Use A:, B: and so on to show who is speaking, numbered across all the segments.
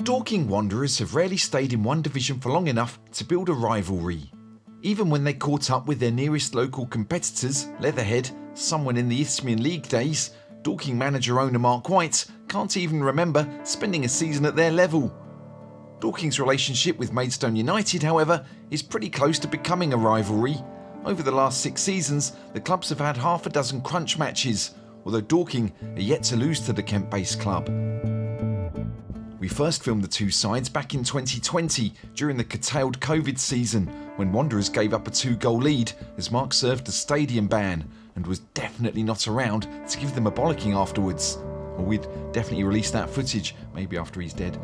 A: Dorking Wanderers have rarely stayed in one division for long enough to build a rivalry. Even when they caught up with their nearest local competitors, Leatherhead, someone in the Isthmian League days, Dorking manager-owner Mark White can't even remember spending a season at their level. Dorking's relationship with Maidstone United, however, is pretty close to becoming a rivalry. Over the last 6 seasons, the clubs have had half a dozen crunch matches, although Dorking are yet to lose to the Kent-based club. We first filmed the two sides back in 2020 during the curtailed COVID season, when Wanderers gave up a 2-goal lead as Mark served a stadium ban and was definitely not around to give them a bollocking afterwards. Or we'd definitely release that footage, maybe after he's dead.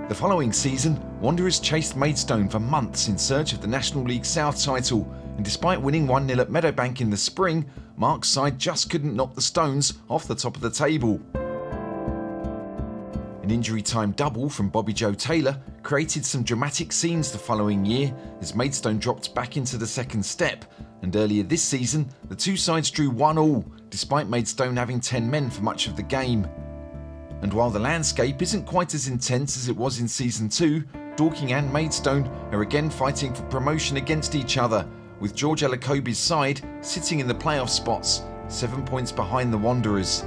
A: The following season, Wanderers chased Maidstone for months in search of the National League South title, and despite winning 1-0 at Meadowbank in the spring, Mark's side just couldn't knock the Stones off the top of the table. An injury time double from Bobby Joe Taylor created some dramatic scenes the following year as Maidstone dropped back into the second step, and earlier this season the two sides drew 1-1 despite Maidstone having 10 men for much of the game. And while the landscape isn't quite as intense as it was in season 2, Dorking and Maidstone are again fighting for promotion against each other, with George Elokobi's side sitting in the playoff spots, 7 points behind the Wanderers.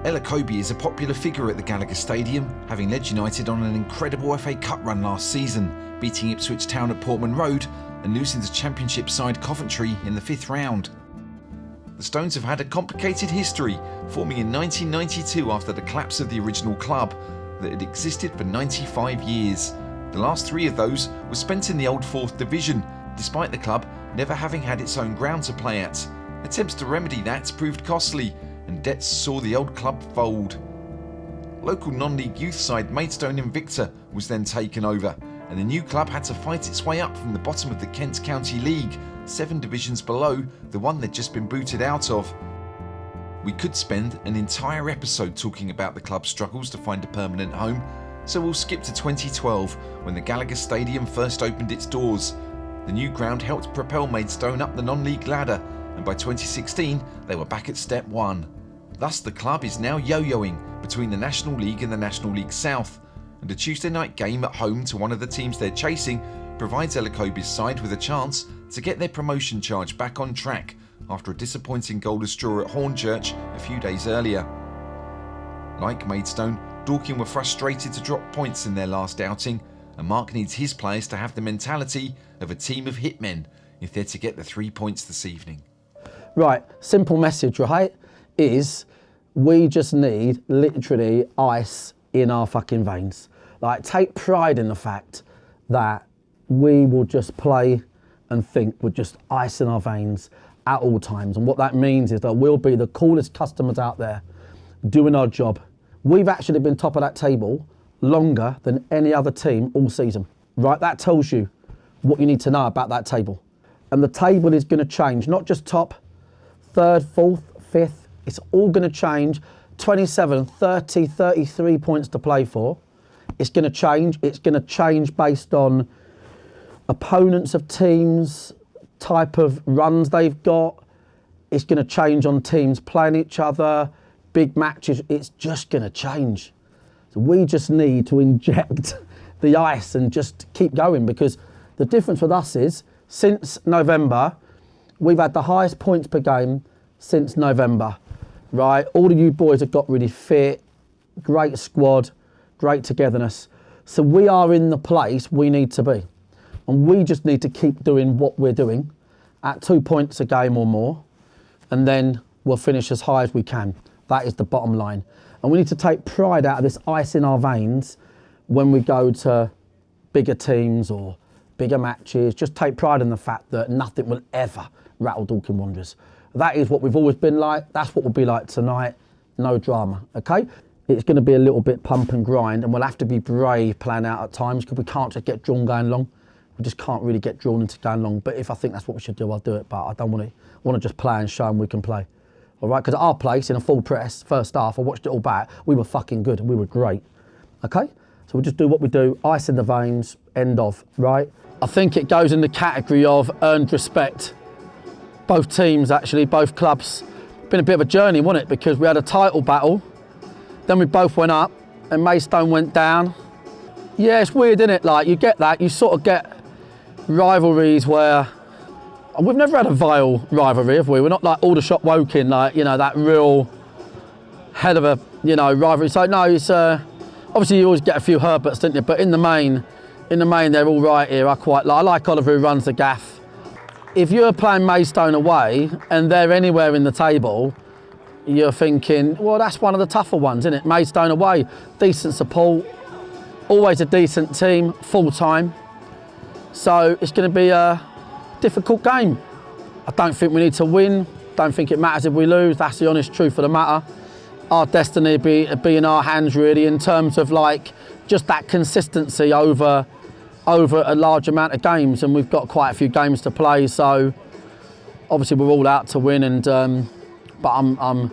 A: Elokobi is a popular figure at the Gallagher Stadium, having led United on an incredible FA Cup run last season, beating Ipswich Town at Portman Road and losing to Championship side Coventry in the 5th round. The Stones have had a complicated history, forming in 1992 after the collapse of the original club that had existed for 95 years. The last 3 of those were spent in the old 4th Division, despite the club never having had its own ground to play at. Attempts to remedy that proved costly, and debts saw the old club fold. Local non-league youth side Maidstone Invicta was then taken over, and the new club had to fight its way up from the bottom of the Kent County League, 7 divisions below the one they'd just been booted out of. We could spend an entire episode talking about the club's struggles to find a permanent home, so we'll skip to 2012 when the Gallagher Stadium first opened its doors. The new ground helped propel Maidstone up the non-league ladder, and by 2016 they were back at step 1. Thus the club is now yo-yoing between the National League and the National League South, and a Tuesday night game at home to one of the teams they're chasing provides Elokobi's side with a chance to get their promotion charge back on track after a disappointing goalless draw at Hornchurch a few days earlier. Like Maidstone, Dorking were frustrated to drop points in their last outing, and Mark needs his players to have the mentality of a team of hitmen if they're to get the 3 points this evening.
B: Right, simple message, right, is we just need literally ice in our fucking veins. Like, take pride in the fact that we will just play and think with just ice in our veins at all times. And what that means is that we'll be the coolest customers out there doing our job. We've actually been top of that table longer than any other team all season. Right, that tells you what you need to know about that table. And the table is going to change, not just top, 3rd, 4th, 5th. It's all going to change. 27, 30, 33 points to play for. It's going to change. It's going to change based on opponents of teams, type of runs they've got. It's going to change on teams playing each other, big matches. It's just going to change. So we just need to inject the ice and just keep going, because the difference with us is since November, we've had the highest points per game since November, right? All of you boys have got really fit, great squad, great togetherness. So we are in the place we need to be. And we just need to keep doing what we're doing at 2 points a game or more, and then we'll finish as high as we can. That is the bottom line. And we need to take pride out of this ice in our veins when we go to bigger teams or bigger matches. Just take pride in the fact that nothing will ever rattle Dorking Wanderers. That is what we've always been like. That's what we'll be like tonight. No drama, okay? It's going to be a little bit pump and grind, and we'll have to be brave playing out at times, because we can't just get drawn going long. We just can't really get drawn into going long. But if I think that's what we should do, I'll do it. But I don't want to just play and show them we can play. All right? Because at our place, in a full press, first half, I watched it all back. We were fucking good. We were great. Okay? So we'll just do what we do. Ice in the veins. End of. Right? I think it goes in the category of earned respect. Both teams, actually, both clubs. Been a bit of a journey, wasn't it? Because we had a title battle. Then we both went up. and Maidstone went down. Yeah, it's weird, isn't it? Like, you get that, you sort of get rivalries where, we've never had a vile rivalry, have we? We're not like Aldershot Woking, like, you know, that real hell of a, you know, rivalry. So no, it's, obviously you always get a few Herberts, don't you? But in the main, they're all right here. I like Oliver who runs the gaff. If you're playing Maidstone away and they're anywhere in the table, you're thinking, well, that's one of the tougher ones, isn't it? Maidstone away, decent support, always a decent team, full time. So it's going to be a difficult game. I don't think we need to win. Don't think it matters if we lose. That's the honest truth of the matter. Our destiny be in our hands, really, in terms of like just that consistency over a large amount of games, and we've got quite a few games to play. So obviously we're all out to win, and but I'm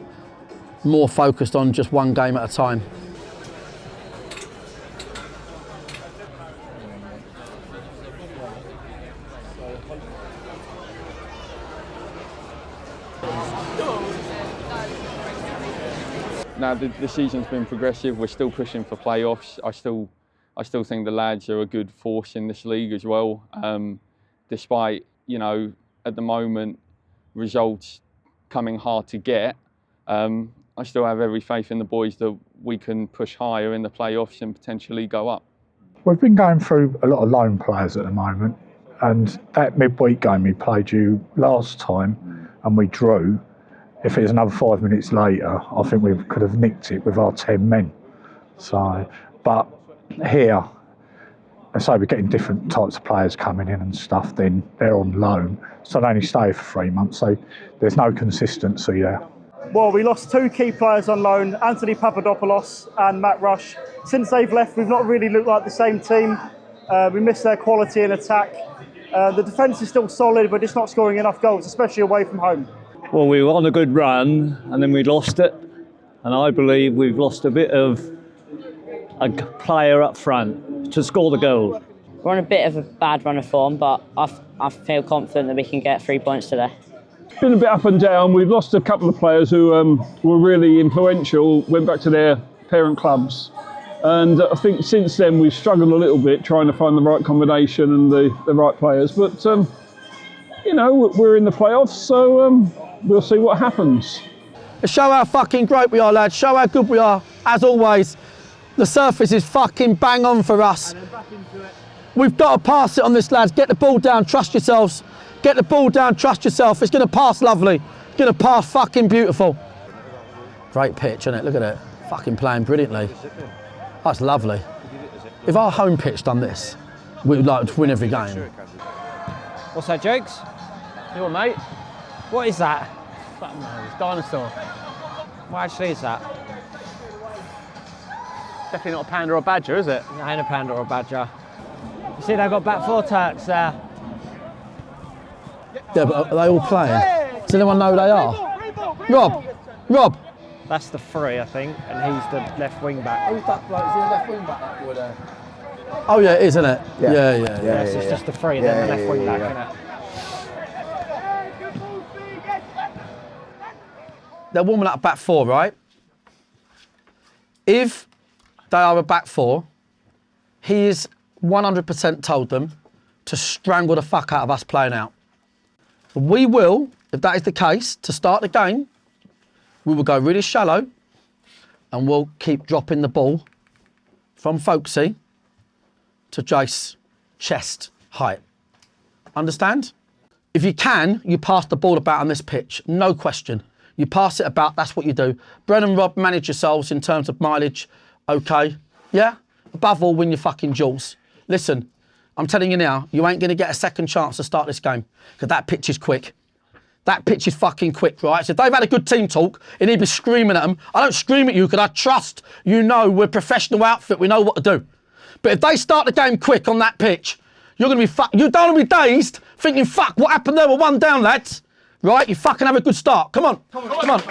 B: more focused on just one game at a time.
C: Now the season's been progressive. We're still pushing for playoffs. I still think the lads are a good force in this league as well. Despite, you know, at the moment results coming hard to get, I still have every faith in the boys that we can push higher in the playoffs and potentially go up.
D: We've been going through a lot of loan players at the moment, and that midweek game we played you last time and we drew. If it was another 5 minutes later, I think we could have nicked it with our 10 men. So, but here, and so we're getting different types of players coming in and stuff, then they're on loan. So they only stay for 3 months, so there's no consistency there.
E: Well, we lost 2 key players on loan, Anthony Papadopoulos and Matt Rush. Since they've left, we've not really looked like the same team. We missed their quality in attack. The defence is still solid, but it's not scoring enough goals, especially away from home.
F: Well, we were on a good run and then we lost it, and I believe we've lost a bit of a player up front to score the goal.
G: We're on a bit of a bad run of form, but I feel confident that we can get 3 points today.
H: It's been a bit up and down. We've lost a couple of players who were really influential, went back to their parent clubs, and I think since then we've struggled a little bit trying to find the right combination and the right players, but you know, we're in the playoffs, so we'll see what happens.
B: Show how fucking great we are, lads. Show how good we are. As always, the surface is fucking bang on for us. We've got to pass it on this, lads. Get the ball down, trust yourselves. Get the ball down, trust yourself. It's going to pass lovely. It's going to pass fucking beautiful. Great pitch, isn't it? Look at it. Fucking playing brilliantly. That's lovely. If our home pitch done this, we would like to win every game.
I: What's that, Jokes? You all, mate? What is that? Fuck no, it's dinosaur. What actually is that? Definitely not a panda or a badger, is it? It ain't a panda or a badger. You see, they've got back 4 Turks there.
B: Yeah, but are they all playing? Does anyone know who they are? Rob!
I: That's the 3, I think, and he's the left wing back.
B: Who's that bloke? Is he the left wing back, that boy there? Oh yeah, it is, isn't it? Yeah.
I: Yes, it's just the 3, then the left wing back, isn't it?
B: They're warming up back 4, right? If they are a back 4, he is 100% told them to strangle the fuck out of us playing out. We will, if that is the case, to start the game, we will go really shallow and we'll keep dropping the ball from Folksy to Jace chest height. Understand? If you can, you pass the ball about on this pitch, no question. You pass it about, that's what you do. Bren and Rob, manage yourselves in terms of mileage, okay? Yeah? Above all, win your fucking jewels. Listen, I'm telling you now, you ain't going to get a second chance to start this game because that pitch is quick. That pitch is fucking quick, right? So if they've had a good team talk and he'd be screaming at them, I don't scream at you because I trust you know we're a professional outfit, we know what to do. But if they start the game quick on that pitch, you're going to be you don't want to be dazed thinking, fuck, what happened there? We're 1 down, lads. Right? You fucking have a good start. Come on. Come on.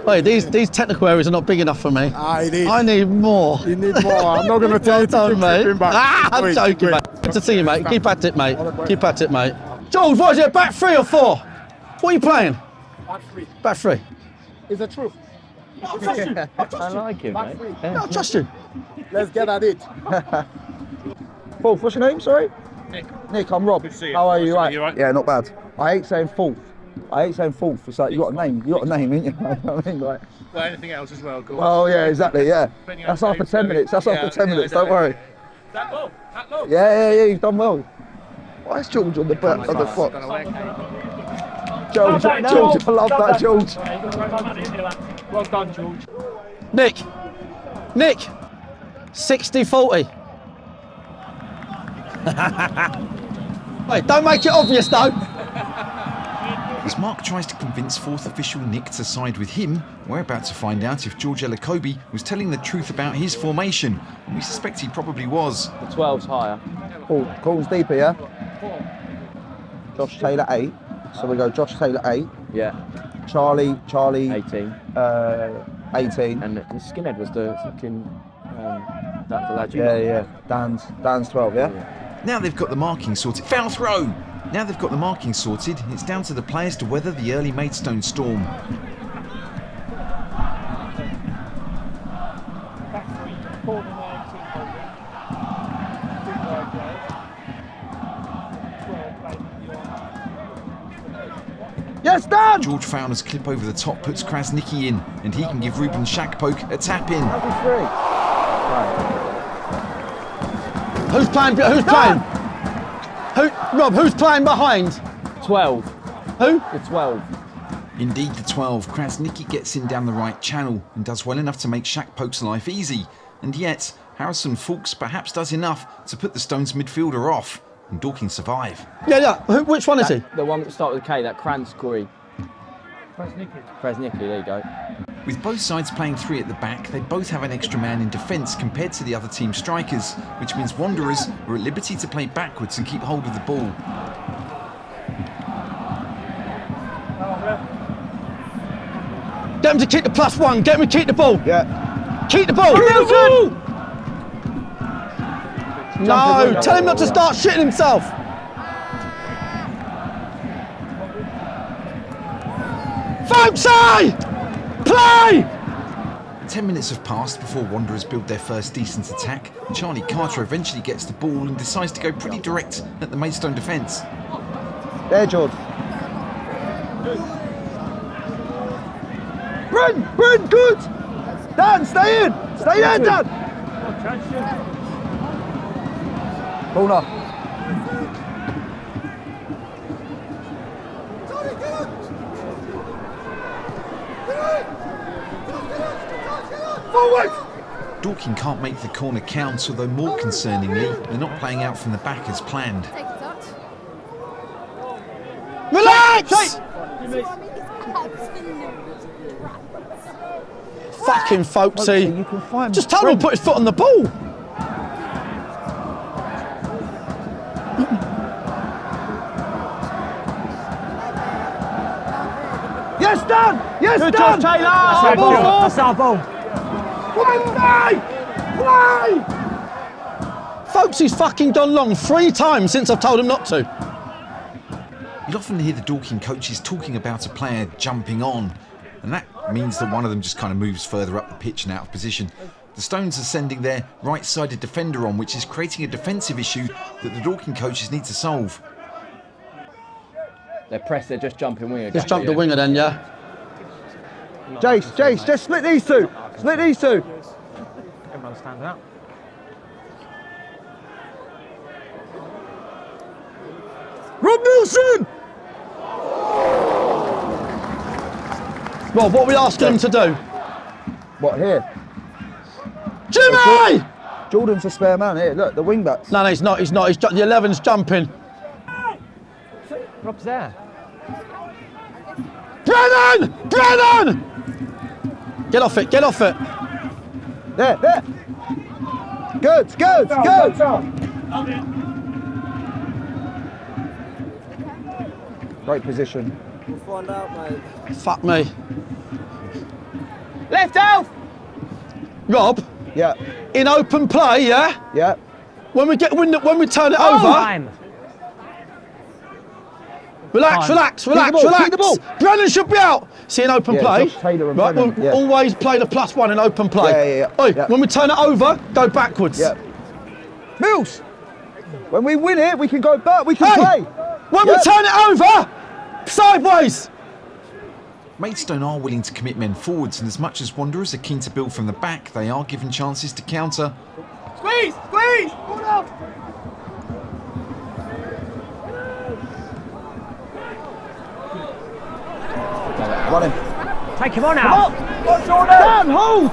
B: Wait, these technical areas are not big enough for me. I need more.
J: You need more. I'm not going to tell you to
B: mate. I'm joking, mate. Good to see you, mate. Keep at it, mate. Keep at it, mate. Jules, what is it, back 3 or 4? What are you playing?
J: Back 3.
B: Back 3.
J: It's the truth.
I: I like him, mate.
B: I trust you.
J: Let's get at it.
K: Fourth, what's your name, sorry? Nick, I'm Rob. How are you? Right? Yeah, not bad. I hate saying fourth. It's like, you got a name, ain't you? You know what I mean? Like,
J: Well, anything else as well, cool.
K: well, yeah, exactly, yeah. That's after 10 minutes, don't worry.
J: That low.
K: Yeah, you've done well. Why is George on the back of the foot? George, I love that, George.
J: Well done, George.
B: Nick, 60-40. Wait, don't make it obvious though.
A: As Mark tries to convince fourth official Nick to side with him, we're about to find out if George Elokobi was telling the truth about his formation, and we suspect he probably was.
I: The 12's higher.
K: Calls deeper, yeah? Josh Taylor 8. So we go Josh Taylor 8.
I: Yeah.
K: Charlie
I: 18.
K: 18.
I: And the skinhead was the fucking that's the lad you
K: Yeah. Dan's 12, yeah?
A: Now they've got the marking sorted. Foul throw! Now they've got the marking sorted, it's down to the players to weather the early Maidstone storm.
K: Yes, Dan!
A: George Fowler's clip over the top puts Krasnicki in, and he can give Ruben Shackpoke a tap in.
B: Who's playing? Rob, who's playing behind?
I: 12.
B: Who?
I: The 12.
A: Indeed, the 12. Krasnicki gets in down the right channel and does well enough to make Shackpoke's life easy. And yet, Harrison Fulks perhaps does enough to put the Stones midfielder off, and Dorking survive.
B: Yeah. Which one is he?
I: The one that started with K, that Kranskory. Krasnicki, there you go.
A: With both sides playing three at the back, they both have an extra man in defence compared to the other team's strikers, which means Wanderers are at liberty to play backwards and keep hold of the ball.
B: Get him to keep the +1. Get him to keep the ball.
K: Yeah.
B: Keep the ball. No, tell him not to start shitting himself. Folksy! Play!
A: 10 minutes have passed before Wanderers build their first decent attack. Charlie Carter eventually gets the ball and decides to go pretty direct at the Maidstone defence.
K: There, George. Bryn, good! Dan, stay in, Dan! Corner.
J: Forward!
A: Dorking can't make the corner count, although more concerningly, they're not playing out from the back as planned.
B: Relax! Fucking folksy.
K: You can find
B: Just tell him to put his foot on the ball.
K: Yes, Dan! Yes,
I: Good
K: Dan!
I: job, Taylor!
B: That's our ball.
K: Play!
B: Folksy's fucking gone long 3 times since I've told him not to.
A: You'll often hear the Dorking coaches talking about a player jumping on, and that means that one of them just kind of moves further up the pitch and out of position. The Stones are sending their right-sided defender on, which is creating a defensive issue that the Dorking coaches need to solve.
I: They're just jumping winger.
B: Just jump the winger then, yeah.
K: Jace, just split these two.
I: Everyone stands out.
K: Rob Nielsen!
B: Rob, what are we asking him to do?
K: What, here?
B: Jimmy!
K: Jordan's a spare man here. Look, the wing backs.
B: No, he's not. The 11's jumping.
I: Rob's there.
B: Brennan! Get off it.
K: There. Good. Great position.
J: We'll find out, mate.
B: Fuck me.
I: Left half!
B: Rob,
K: Yeah.
B: in open play, yeah?
K: Yeah.
B: When we turn it over, Relax, relax,
K: Keep
B: relax,
K: the ball,
B: relax.
K: keep the ball.
B: Brennan should be out. See, in open
K: Yeah,
B: play,
K: Josh Taylor and
B: right?
K: Brennan,
B: We'll
K: yeah.
B: always play the +1 in open play.
K: Yeah.
B: Oi,
K: Yeah.
B: when we turn it over, go backwards.
K: Yeah. Mills, when we win it, we can go back, we can
B: Hey,
K: play.
B: when we turn it over, sideways.
A: Maidstone are willing to commit men forwards, and as much as Wanderers are keen to build from the back, they are given chances to counter.
J: Squeeze! Squeeze! Pull it up!
K: Run him.
I: Take him on
K: Come
I: now.
K: on! What's your name? Dan, hold!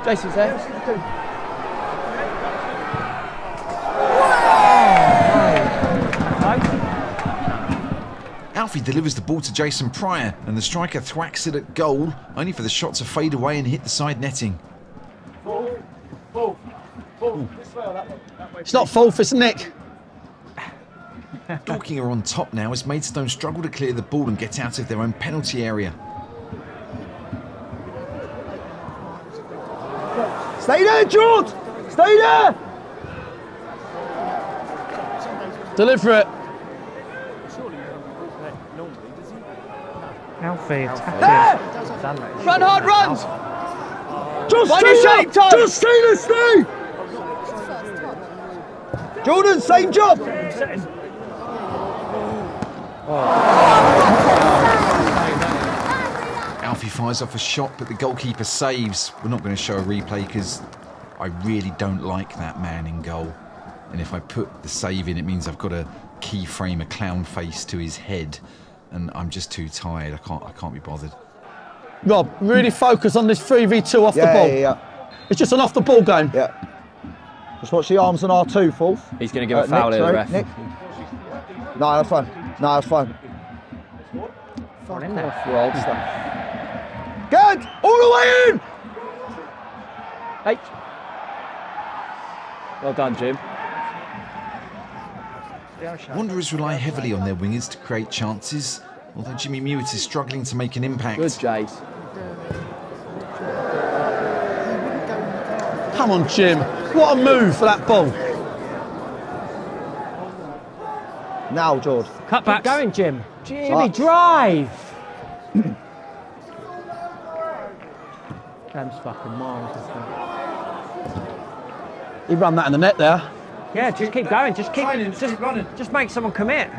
I: Jason's there.
A: Alfie delivers the ball to Jason Pryor, and the striker thwacks it at goal, only for the shot to fade away and hit the side netting.
B: It's not Fulf, it's Nick.
A: Dorking are on top now as Maidstone struggle to clear the ball and get out of their own penalty area.
K: Stay there, George! Stay there!
B: Deliver it.
I: Alfie, attack
K: There!
I: Run hard, runs!
K: Just
I: Find
K: stay
I: your
K: there!
I: shape, Tom!
K: Just stay there, stay! Jordan, same job!
A: Alfie fires off a shot, but the goalkeeper saves. We're not going to show a replay because I really don't like that man in goal. And if I put the save in, it means I've got to keyframe a clown face to his head. And I'm just too tired. I can't be bothered.
B: Rob, really focus on this 3v2 off the ball.
K: Yeah.
B: It's just an off the ball game.
K: Yeah. Just watch the arms on R2, Fulf.
L: He's going to give a foul
K: Nick,
L: here, the
K: sorry,
L: ref.
K: Nick. No, that's fine. No, that's fine.
I: One in there.
K: Good! All the way in!
L: Hey. Well done, Jim.
A: Wanderers rely heavily on their wingers to create chances, although Jimmy Mewett is struggling to make an impact.
L: Good, Jace.
B: Come on, Jim. What a move for that ball.
K: Now, George.
I: Cut back. Keep going, Jim. Jimmy,
K: Right.
I: drive. Cam's fucking miles.
B: He ran that in the net there.
I: Yeah, just keep going. Just make someone commit.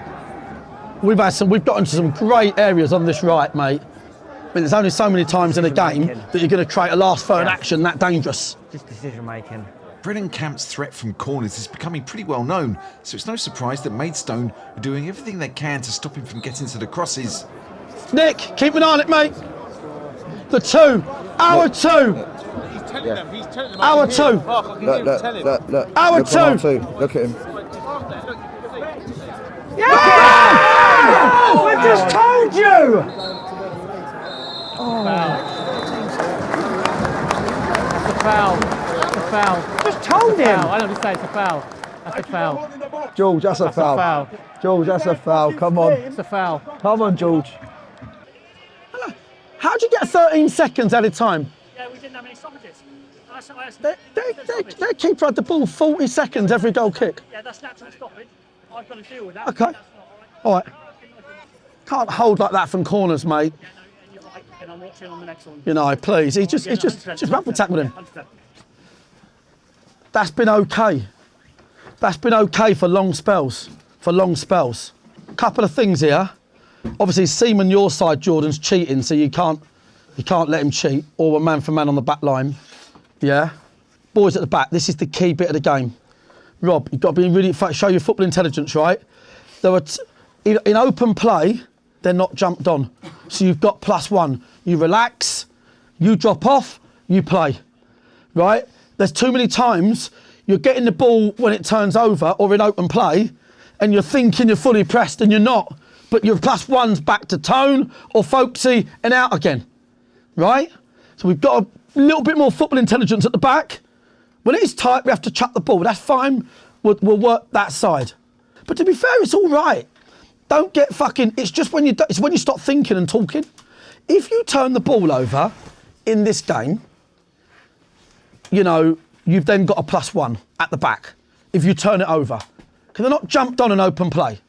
B: We've got into some great areas on this right, mate. I mean, there's only so many times in a game that you're going to create a last third action that dangerous.
I: Just decision making.
A: Brennan Camp's threat from corners is becoming pretty well known, so it's no surprise that Maidstone are doing everything they can to stop him from getting to the crosses.
B: Nick, keep an eye on it, mate. The two. Our two.
J: He's telling them. He's telling them.
B: Our two.
K: Look.
B: Our
K: Look
B: two.
K: on R2. Look at him.
I: Yeah! I just told you!
M: That's a foul. That's a foul.
I: Just told him.
M: I don't just say it's a foul. That's a foul.
K: George, that's a foul. George, that's a foul. Come on.
M: It's a foul.
K: Come on, George.
B: How'd you get 13 seconds at a time?
J: Yeah, we didn't have any stoppages.
B: Their keeper had the ball 40 seconds every goal kick.
J: Yeah, that's natural stoppage. I've got to deal with that.
B: Okay.
J: That's not all right.
B: All right. Can't hold like that from corners, mate.
J: Yeah, no, and you're right. And I'm watching on the next one.
B: You know, please. He's just rub attack with him.
J: 100%.
B: That's been okay. That's been okay for long spells. Couple of things here. Obviously, Seaman, your side, Jordan's cheating, so you can't let him cheat. Or a man for man on the back line. Yeah. Boys at the back. This is the key bit of the game. Rob, you've got to be really show your football intelligence, right? There were in open play, they're not jumped on. So you've got +1. You relax, you drop off, you play. Right? There's too many times you're getting the ball when it turns over or in open play, and you're thinking you're fully pressed and you're not. But your +1's back to Tone or Folksy and out again. Right? So we've got a little bit more football intelligence at the back. When it is tight, we have to chuck the ball. That's fine. We'll work that side. But to be fair, it's all right. Don't get fucking. It's just when you stop thinking and talking. If you turn the ball over in this game, you know you've then got a +1 at the back. If you turn it over, because they're not jumped on an open play.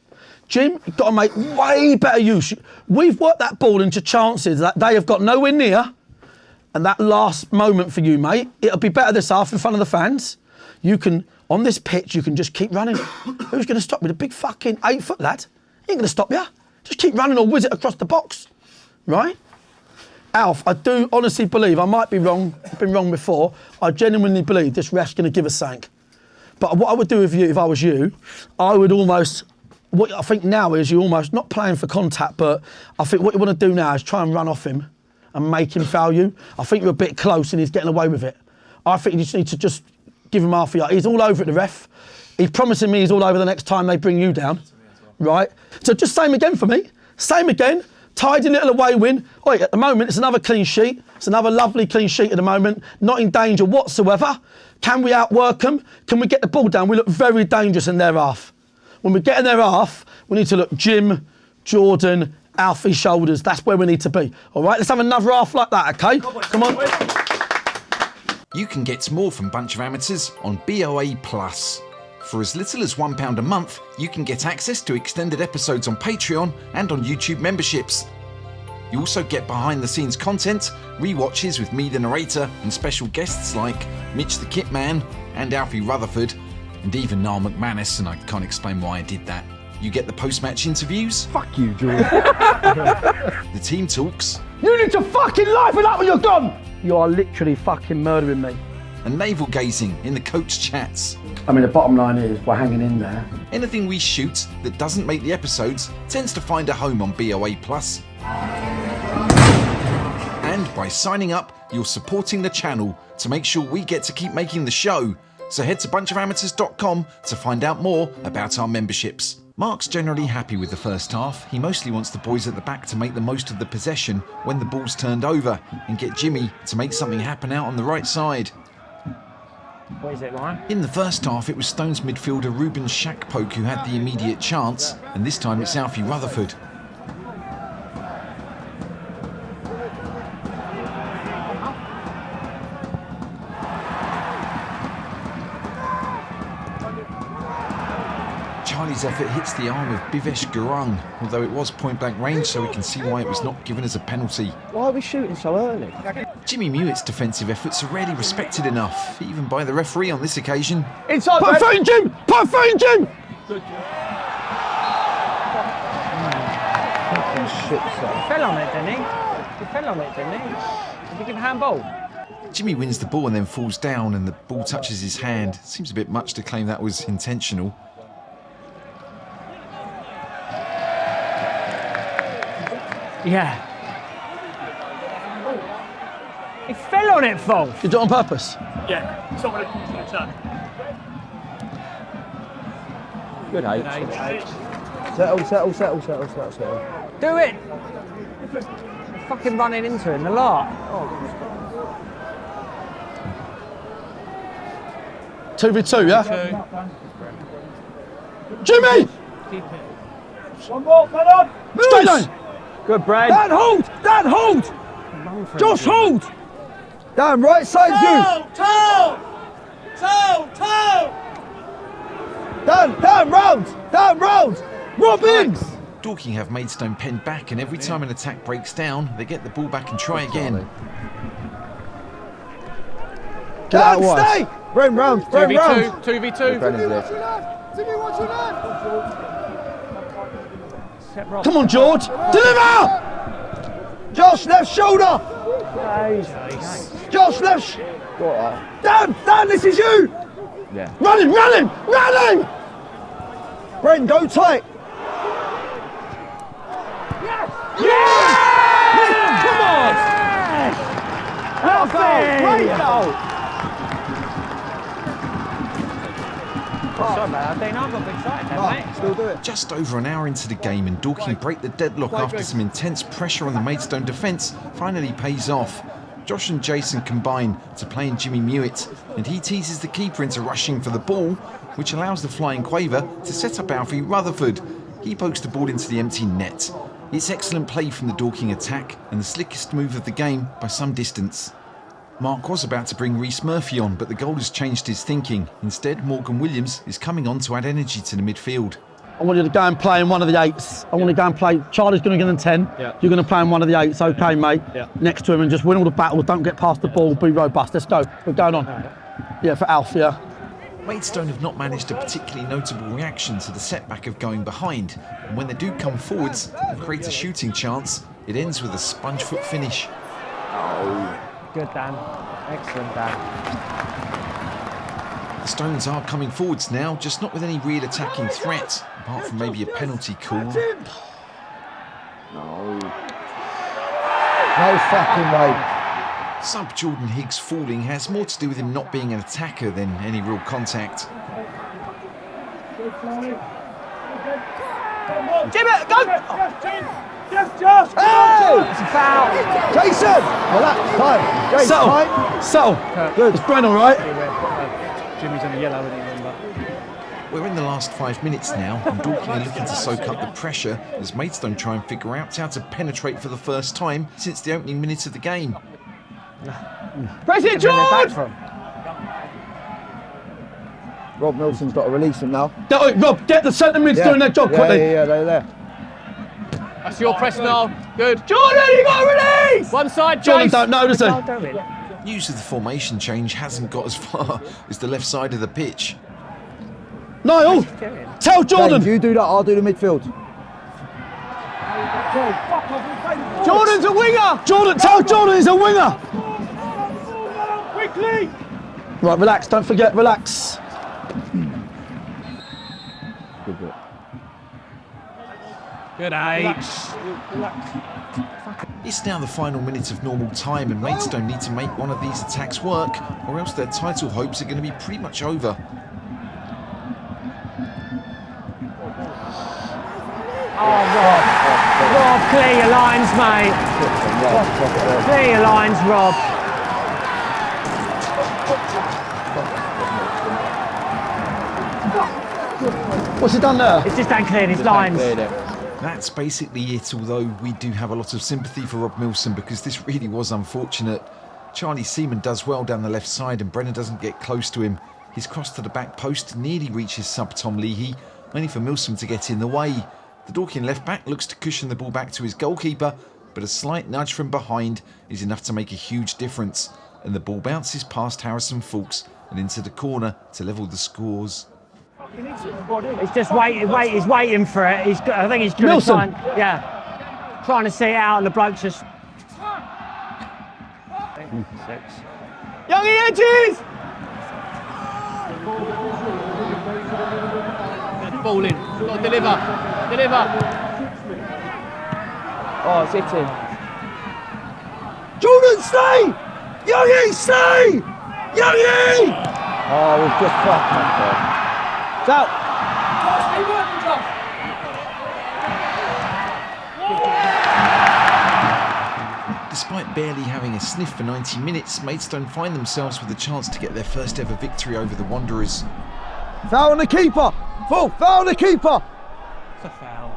B: Jim, you've got to make way better use. We've worked that ball into chances that they have got nowhere near. And that last moment for you, mate, it'll be better this half in front of the fans. You can, on this pitch, you can just keep running. Who's going to stop you? The big fucking 8-foot lad? He ain't going to stop you. Just keep running or whiz it across the box, right? Alf, I do honestly believe, I might be wrong, I've been wrong before, I genuinely believe this ref's going to give us something. But what I would do with you, if I was you, I would almost, what I think now is you're almost not playing for contact, but I think what you want to do now is try and run off him and make him foul you. I think you're a bit close and he's getting away with it. I think you just need to just give him half a yard. He's all over it, the ref. He's promising me he's all over the next time they bring you down, right? So just same again for me. Same again. Tidy little away win. Oi, at the moment, it's another clean sheet. It's another lovely clean sheet at the moment. Not in danger whatsoever. Can we outwork them? Can we get the ball down? We look very dangerous in their half. When we get in their half, we need to look Jim, Jordan, Alfie shoulders. That's where we need to be. All right, let's have another half like that, okay? Come on.
A: You can get more from Bunch of Amateurs on BOA Plus. For as little as £1 a month, you can get access to extended episodes on Patreon and on YouTube memberships. You also get behind-the-scenes content, rewatches with me, the narrator, and special guests like Mitch the Kit Man and Alfie Rutherford, and even Niall McManus, and I can't explain why I did that. You get the post-match interviews.
B: Fuck you, George.
A: The team talks.
B: You need to fucking liven it up when you're gone. You are literally fucking murdering me.
A: And navel gazing in the coach chats.
B: I mean, the bottom line is we're hanging in there.
A: Anything we shoot that doesn't make the episodes tends to find a home on BOA Plus. And by signing up, you're supporting the channel to make sure we get to keep making the show. So head to bunchofamateurs.com to find out more about our memberships. Mark's generally happy with the first half. He mostly wants the boys at the back to make the most of the possession when the ball's turned over and get Jimmy to make something happen out on the right side.
M: What is it, Ryan?
A: In the first half, it was Stones midfielder Ruben Shackpoke who had the immediate chance, and this time it's Alfie Rutherford. Charlie's effort hits the arm of Bivesh Gurung, although it was point-blank range, so we can see why it was not given as a penalty.
K: Why are we shooting so early?
A: Jimmy Mewett's defensive efforts are rarely respected enough, even by the referee on this occasion.
B: Inside, put a foot in, Jim! Put a foot in, Jim!
K: Fucking shit,
M: He
K: son.
M: fell on it, didn't he? He fell on it, didn't he? Did he give a handball?
A: Jimmy wins the ball and then falls down, and the ball touches his hand. Seems a bit much to claim that was intentional.
M: Yeah. He fell on it, Falk.
B: You do it on purpose?
J: Yeah, it's not going to turn.
K: Good H. Settle.
M: Do it. Fucking running into him, the lot.
B: 2v2, yeah? Jimmy!
J: One more, man on!
B: Straight line!
M: Good, Brad.
K: Dan, hold! Josh, hold! Dan, right side, you!
J: Toe!
K: Dan, round! Robbins!
A: Dorking have Maidstone penned back, and every time an attack breaks down, they get the ball back and try again.
K: Dan, stay! Bren round!
M: 2v2.
B: Come on, George! Deliver!
K: Josh, left shoulder! Josh, left Dan, this is you!
B: Yeah. Run him!
K: Bren, go tight!
B: Yes!
K: Come on! Great goal!
M: Sorry about that, Dean. I got excited then, mate.
K: Still do it.
A: Just over an hour into the game, and Dorking break the deadlock after some intense pressure on the Maidstone defence finally pays off. Josh and Jason combine to play in Jimmy Mewett, and he teases the keeper into rushing for the ball, which allows the flying Quaver to set up Alfie Rutherford. He pokes the ball into the empty net. It's excellent play from the Dorking attack, and the slickest move of the game by some distance. Mark was about to bring Rhys Murphy on, but the goal has changed his thinking. Instead, Morgan Williams is coming on to add energy to the midfield.
B: I want you to go and play in one of the 8s. I want to go and play. Charlie's going to get in 10.
I: Yeah.
B: You're going to play in one of the 8s, okay, mate?
I: Yeah.
B: Next to him and just win all the battles. Don't get past the ball. Be robust. Let's go. We're going on. Yeah, for Alf, yeah.
A: Maidstone have not managed a particularly notable reaction to the setback of going behind, and when they do come forwards and create a shooting chance, it ends with a sponge foot finish.
M: Good, Dan. Excellent, Dan.
A: The Stones are coming forwards now, just not with any real attacking threat, apart from maybe a penalty call.
K: No fucking way.
A: Sub Jordan Higgs falling has more to do with him not being an attacker than any real contact.
J: Jim it, go! Just!
K: Hey!
M: It's a foul.
K: Jason! Relax, time. Jason, time.
B: Settle.
K: Good.
B: Is Bren all right?
I: Jimmy's on the yellow, isn't he? Remember?
A: We're in the last 5 minutes now, and Dorking are looking to soak up the pressure as Maidstone try and figure out how to penetrate for the first time since the opening minute of the game.
M: Press it, George!
K: Rob Milson's got to release him now.
B: Rob, get the centre mids doing their job quickly.
K: Yeah, they're there.
I: That's your press now. Good. Jordan, you got to release! One side,
B: Jordan
I: Jace.
B: don't know, does he?
A: News of the formation change hasn't got as far as the left side of the pitch.
B: Niall, tell Jordan.
K: James, you do that, I'll do the midfield.
B: Jordan's a winger. Jordan, tell Jordan he's a winger.
J: Quickly!
B: Right, relax, don't forget, relax.
K: Good bit.
I: Good H.
A: It's now the final minute of normal time and Maidstone need to make one of these attacks work or else their title hopes are going to be pretty much over.
M: Rob, clear your lines, mate. Clear your lines, Rob.
B: What's he done there?
M: It's just uncleared his lines.
A: That's basically it, although we do have a lot of sympathy for Rob Milson because this really was unfortunate. Charlie Seaman does well down the left side and Brenner doesn't get close to him. His cross to the back post nearly reaches sub Tom Leahy, only for Milson to get in the way. The Dorking left back looks to cushion the ball back to his goalkeeper, but a slight nudge from behind is enough to make a huge difference, and the ball bounces past Harrison Fulks and into the corner to level the scores.
M: He's just he's waiting for it. I think he's going to try and, trying to see it out, and the bloke's just...
J: Youngie edges!
I: Ball in. Got to deliver.
M: Oh, it's hitting.
K: Jordan, stay! Youngie, stay! Youngie! Oh, we've just fucked up. It's out.
A: Despite barely having a sniff for 90 minutes, Maidstone find themselves with a chance to get their first ever victory over the Wanderers.
K: Foul on the keeper! Full, foul on the keeper!
I: It's a foul.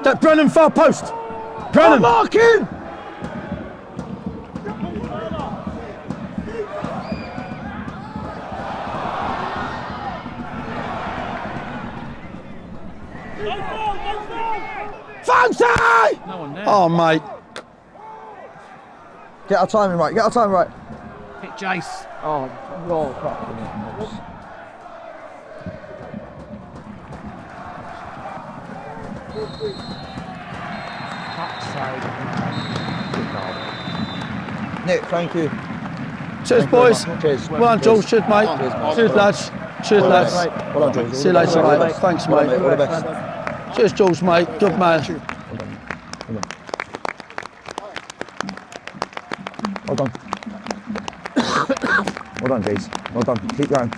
B: That Brennan far post. Brennan.
K: Marking!
B: Fancy!
I: No one there.
B: Oh, mate.
K: Get our timing right,
I: Hit Jace.
K: Oh, roll. Nick, thank you.
B: Cheers, boys.
K: Cheers.
B: Well done, George. Cheers, mate. Cheers, lads. Cheers, lads.
K: Well done, George.
B: See you later, mate. Thanks, mate.
K: All the best.
B: Cheers, George, mate. Good man.
K: Well done. Well done, Jace. Well done. Keep going.